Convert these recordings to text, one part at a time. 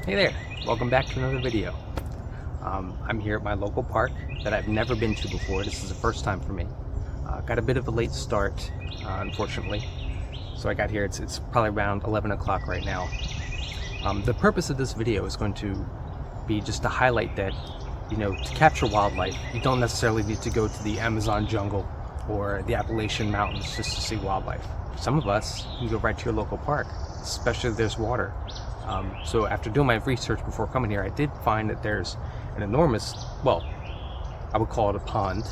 Hey there, welcome back to another video. I'm here at my local park that I've never been to before. This is the first time for me. Got a bit of a late start, unfortunately. So I got here, it's probably around 11 o'clock right now. The purpose of this video is going to be just to highlight that, to capture wildlife, you don't necessarily need to go to the Amazon jungle or the Appalachian Mountains just to see wildlife. Some of us can go right to your local park, especially if there's water. So after doing my research before coming here, I did find that there's an enormous, well, I would call it a pond,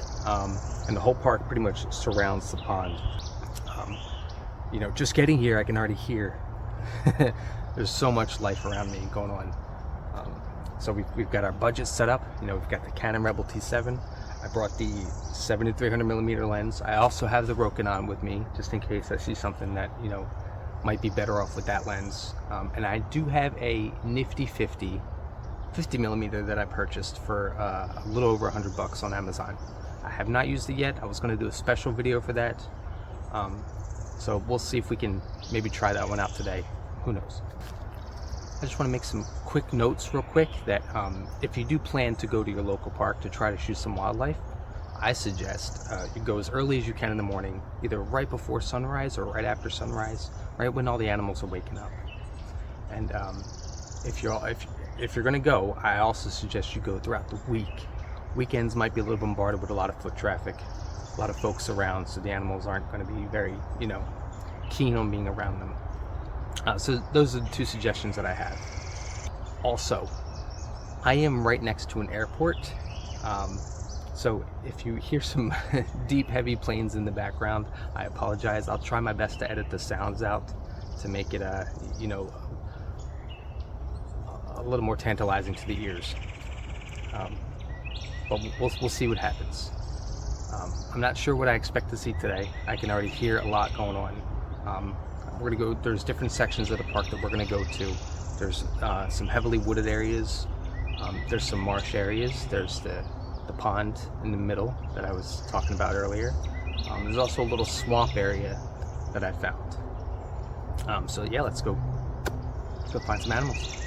and the whole park pretty much surrounds the pond. Just getting here, I can already hear there's so much life around me going on. So we've got our budget set up. We've got the Canon Rebel T7. I brought the 70-300mm lens. I also have the Rokinon with me, just in case I see something that, might be better off with that lens. And I do have a nifty 50mm that I purchased for a little over $100 on Amazon. I have not used it yet. I was going to do a special video for that. So we'll see if we can maybe try that one out today. Who knows? I just want to make some quick notes real quick that if you do plan to go to your local park to try to shoot some wildlife, I suggest you go as early as you can in the morning, either right before sunrise or right after sunrise, right when all the animals are waking up. And if you're going to go, I also suggest you go throughout the week. Weekends might be a little bombarded with a lot of foot traffic, a lot of folks around, so the animals aren't going to be very, keen on being around them. So those are the two suggestions that I have. Also, I am right next to an airport. So if you hear some deep, heavy planes in the background, I apologize. I'll try my best to edit the sounds out to make it, a little more tantalizing to the ears. But we'll see what happens. I'm not sure what I expect to see today. I can already hear a lot going on. We're gonna go. There's different sections of the park that we're gonna go to. There's some heavily wooded areas. There's some marsh areas. There's the pond in the middle that I was talking about earlier. There's also a little swamp area that I found. So yeah, let's go find some animals.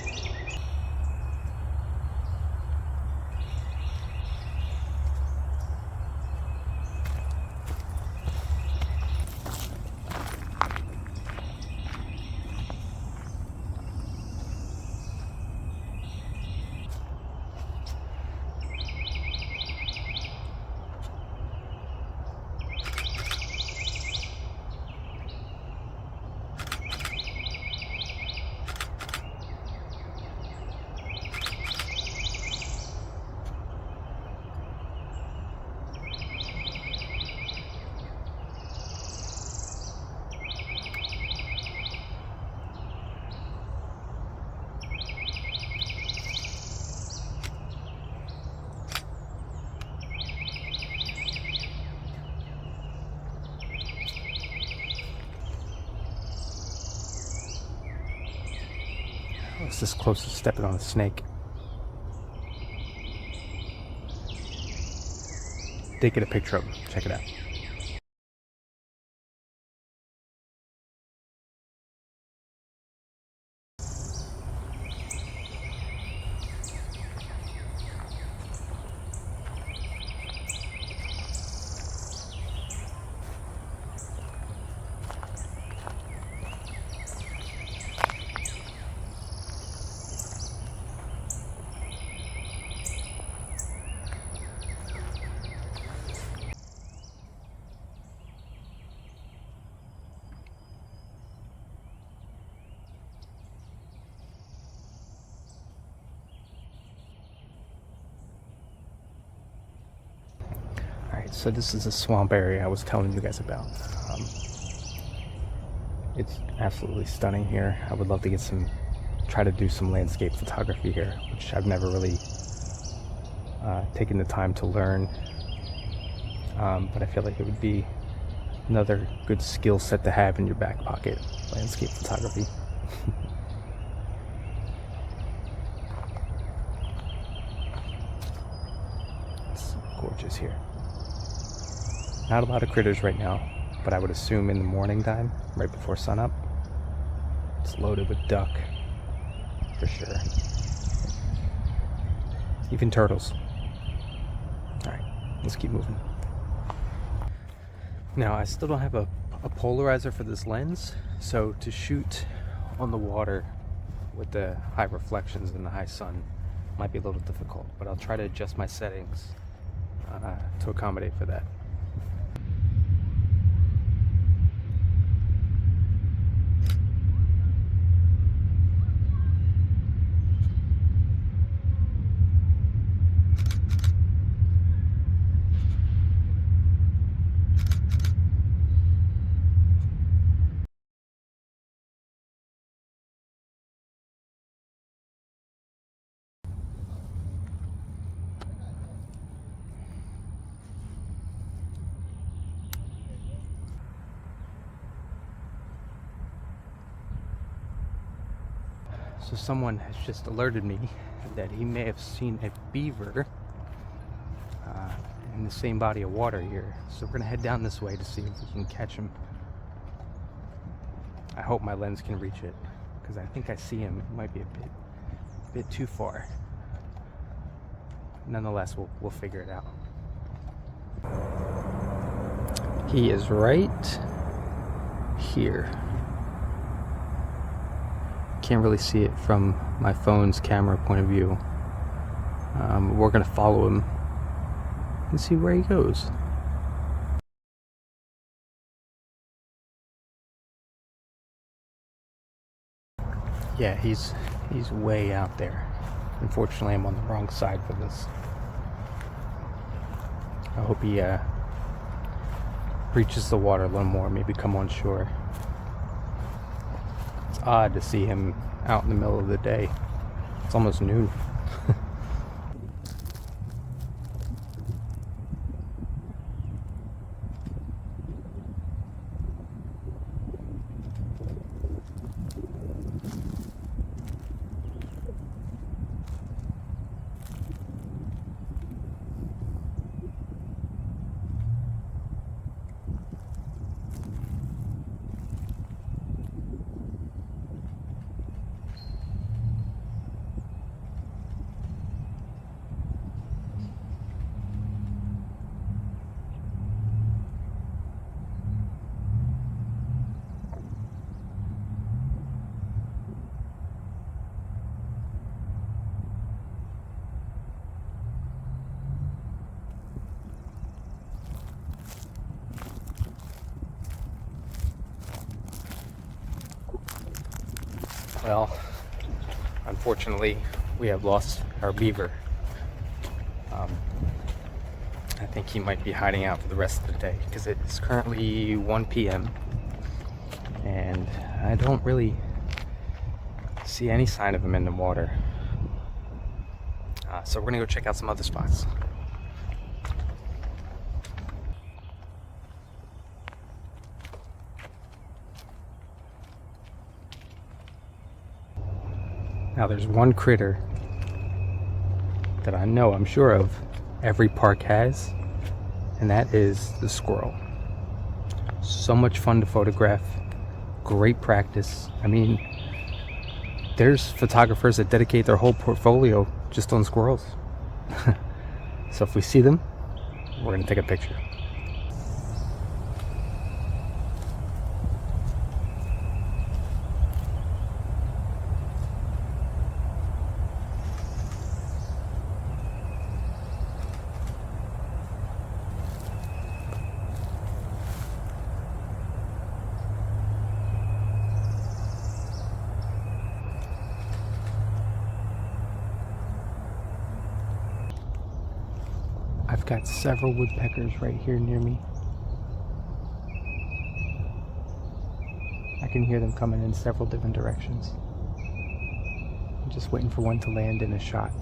It's this close to stepping on a snake. Did get a picture of him. Check it out. So this is a swamp area I was telling you guys about. It's absolutely stunning here. I would love to try to do some landscape photography here, which I've never really taken the time to learn. But I feel like it would be another good skill set to have in your back pocket, landscape photography. It's gorgeous here. Not a lot of critters right now, but I would assume in the morning time, right before sunup, it's loaded with duck. for sure. Even turtles. Alright, let's keep moving. Now, I still don't have a polarizer for this lens, so to shoot on the water with the high reflections and the high sun might be a little difficult, but I'll try to adjust my settings to accommodate for that. So someone has just alerted me that he may have seen a beaver in the same body of water here. So we're gonna head down this way to see if we can catch him. I hope my lens can reach it, because I think I see him. It might be a bit too far. Nonetheless, we'll figure it out. He is right here. Can't really see it from my phone's camera point of view. We're gonna follow him and see where he goes. Yeah, he's way out there. Unfortunately, I'm on the wrong side for this. I hope he reaches the water a little more, maybe come on shore. It's odd to see him out in the middle of the day. It's almost noon. Well, unfortunately, we have lost our beaver. I think he might be hiding out for the rest of the day, because it's currently 1 p.m. and I don't really see any sign of him in the water. So we're gonna go check out some other spots. Now there's one critter that I know, I'm sure of, every park has, and that is the squirrel. So much fun to photograph, great practice. I mean, there's photographers that dedicate their whole portfolio just on squirrels. So if we see them, we're gonna take a picture. I've got several woodpeckers right here near me. I can hear them coming in several different directions. I'm just waiting for one to land in a shot.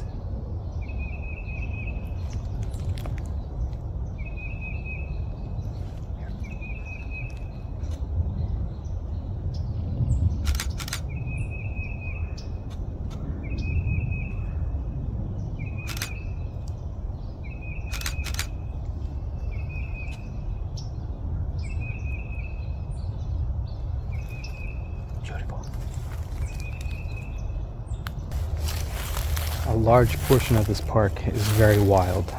a large portion of this park is very wild,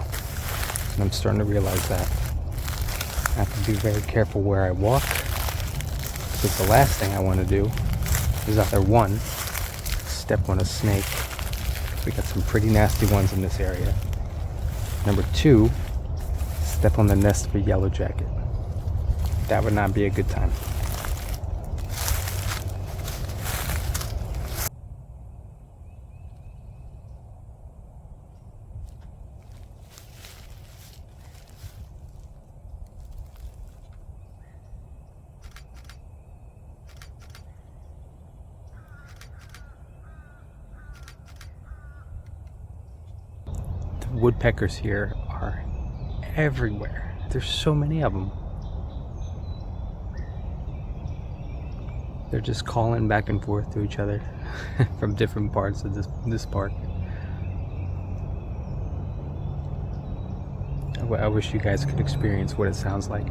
and I'm starting to realize that. I have to be very careful where I walk, because the last thing I want to do is either one, step on a snake. We got some pretty nasty ones in this area. Number two, step on the nest of a yellow jacket. That would not be a good time. Woodpeckers here are everywhere. There's so many of them. They're just calling back and forth to each other from different parts of this park. I wish you guys could experience what it sounds like.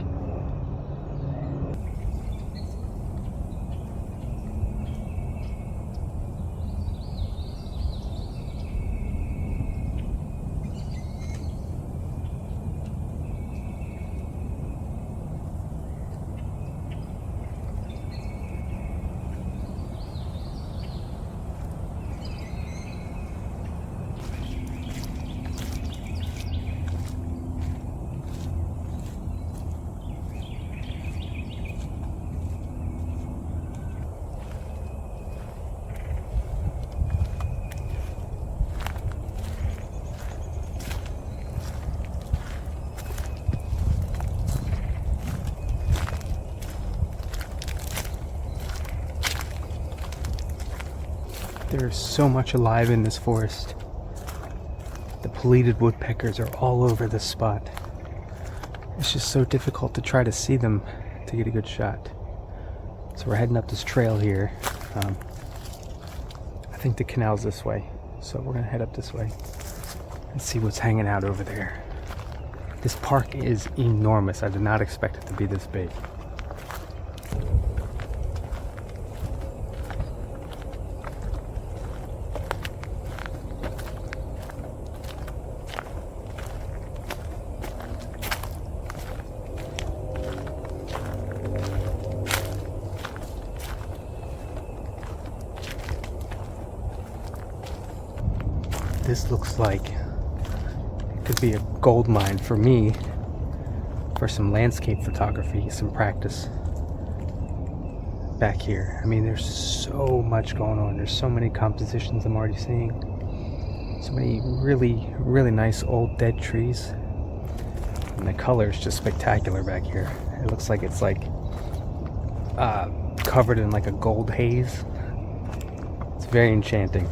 There's so much alive in this forest. The pleated woodpeckers are all over this spot. It's just so difficult to try to see them to get a good shot. So we're heading up this trail here. I think the canal's this way, so we're gonna head up this way and see what's hanging out over there. This park is enormous. I did not expect it to be this big. This looks like it could be a gold mine for me for some landscape photography, some practice back here. I mean, there's so much going on. There's so many compositions I'm already seeing. So many really, really nice old dead trees. And the color is just spectacular back here. It looks like it's like covered in like a gold haze. It's very enchanting.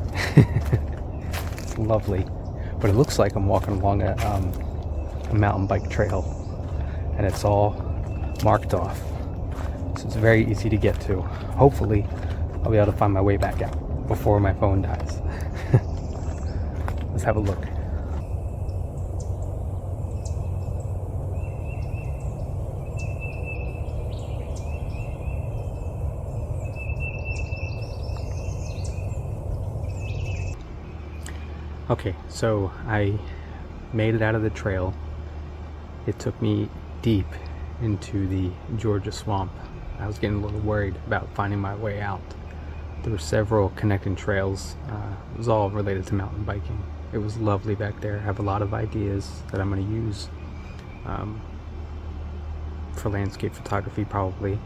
Lovely, but it looks like I'm walking along a mountain bike trail, and it's all marked off, so it's very easy to get to. Hopefully I'll be able to find my way back out before my phone dies. Let's have a look. Okay, so I made it out of the trail. It took me deep into the Georgia swamp. I was getting a little worried about finding my way out. There were several connecting trails. It was all related to mountain biking. It was lovely back there. I have a lot of ideas that I'm going to use for landscape photography probably.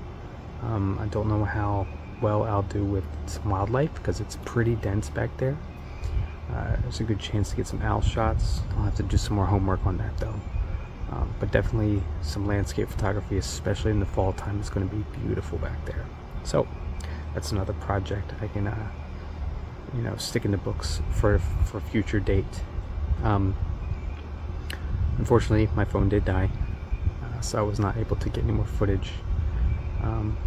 I don't know how well I'll do with some wildlife because it's pretty dense back there. There's a good chance to get some owl shots. I'll have to do some more homework on that though. But definitely some landscape photography, especially in the fall time, is going to be beautiful back there. So that's another project I can, stick in the books for a future date. Unfortunately, my phone did die, so I was not able to get any more footage.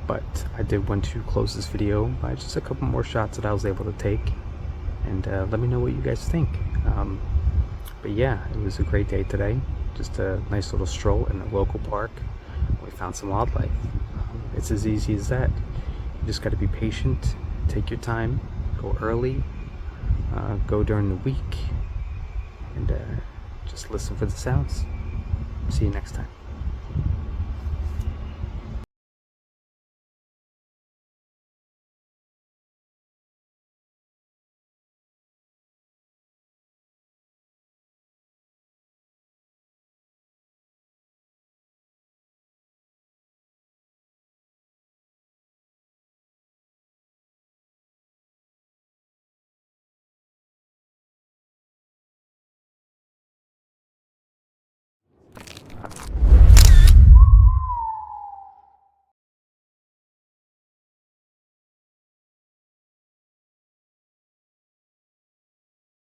But I did want to close this video by just a couple more shots that I was able to take. And let me know what you guys think. But yeah, it was a great day today. Just a nice little stroll in a local park. We found some wildlife. It's as easy as that. You just got to be patient, take your time, go early go during the week and just listen for the sounds. See you next time.